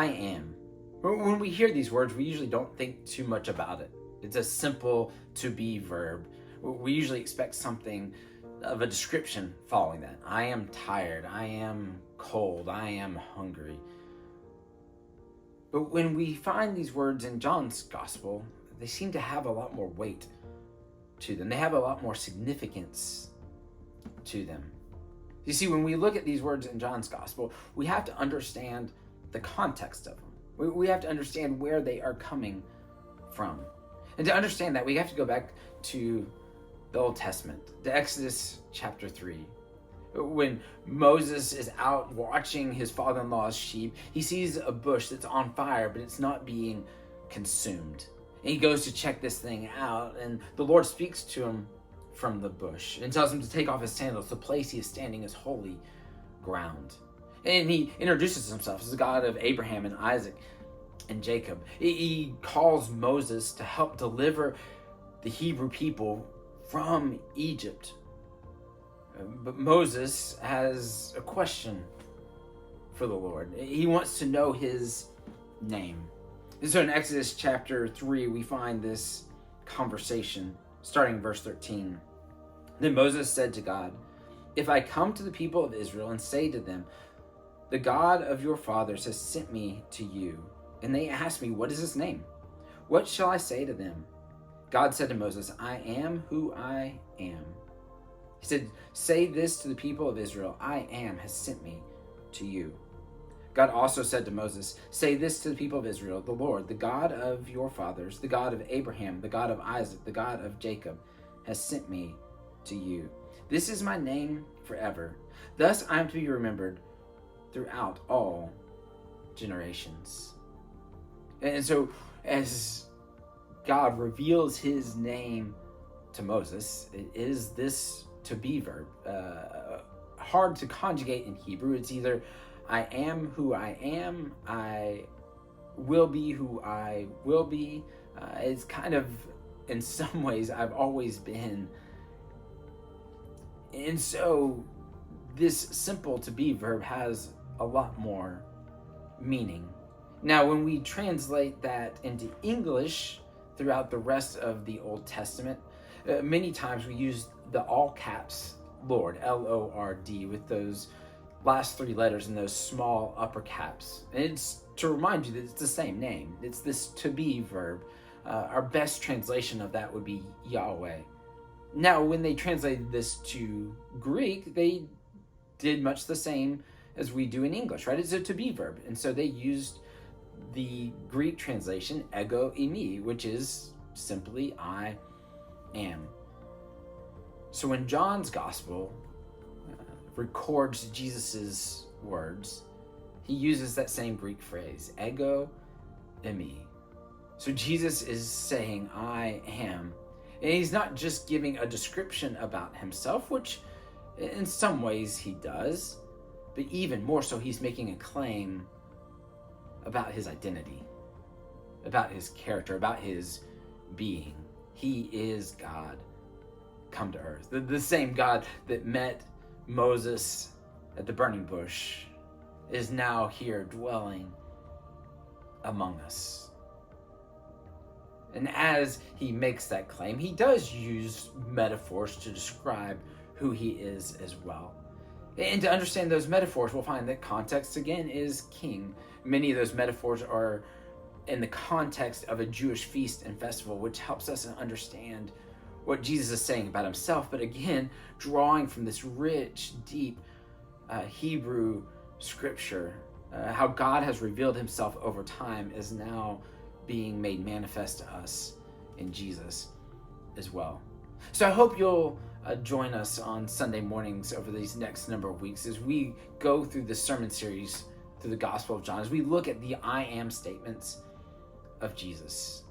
I am. When we hear these words, we usually don't think too much about it. It's a simple to be verb. We usually expect something of a description following that. I am tired. I am cold. I am hungry. But when we find these words in John's gospel, they seem to have a lot more weight to them. They have a lot more significance to them. You see, when we look at these words in John's gospel, we have to understand the context of them. We have to understand where they are coming from. And to understand that, we have to go back to the Old Testament, to Exodus chapter 3. When Moses is out watching his father-in-law's sheep, he sees a bush that's on fire, but it's not being consumed. And he goes to check this thing out, and the Lord speaks to him from the bush and tells him to take off his sandals. The place he is standing is holy ground. And he introduces himself as the God of Abraham and Isaac and Jacob. He calls Moses to help deliver the Hebrew people from Egypt. But Moses has a question for the Lord. He wants to know his name. And so in Exodus chapter 3, we find this conversation starting in verse 13. Then Moses said to God, "If I come to the people of Israel and say to them, 'The God of your fathers has sent me to you,' and they ask me, 'What is his name?' what shall I say to them?" God said to Moses, "I am who I am." He said, "Say this to the people of Israel, 'I am has sent me to you.'" God also said to Moses, "Say this to the people of Israel, 'The Lord, the God of your fathers, the God of Abraham, the God of Isaac, the God of Jacob, has sent me to you. This is my name forever. Thus I am to be remembered throughout all generations." And so as God reveals his name to Moses, it is this to be verb. Hard to conjugate in Hebrew. It's either I am who I am, I will be who I will be. It's kind of, in some ways, I've always been. And so this simple to be verb has a lot more meaning. Now, when we translate that into English throughout the rest of the Old Testament, many times we use the all caps Lord, L-O-R-D, with those last three letters in those small upper caps. And it's to remind you that it's the same name. It's this to be verb. Our best translation of that would be Yahweh. Now, when they translated this to Greek, they did much the same as we do in English, right? It's a to be verb. And so they used the Greek translation, ego eimi, which is simply I am. So when John's gospel records Jesus's words, he uses that same Greek phrase, ego eimi. So Jesus is saying, I am. And he's not just giving a description about himself, which in some ways he does, but even more so, he's making a claim about his identity, about his character, about his being. He is God come to earth. The same God that met Moses at the burning bush is now here dwelling among us. And as he makes that claim, he does use metaphors to describe who he is as well. And to understand those metaphors, we'll find that context, again, is king. Many of those metaphors are in the context of a Jewish feast and festival, which helps us understand what Jesus is saying about himself, but again, drawing from this rich, deep Hebrew scripture, how God has revealed himself over time is now being made manifest to us in Jesus as well. So I hope you'll join us on Sunday mornings over these next number of weeks as we go through this sermon series through the Gospel of John, as we look at the I am statements of Jesus.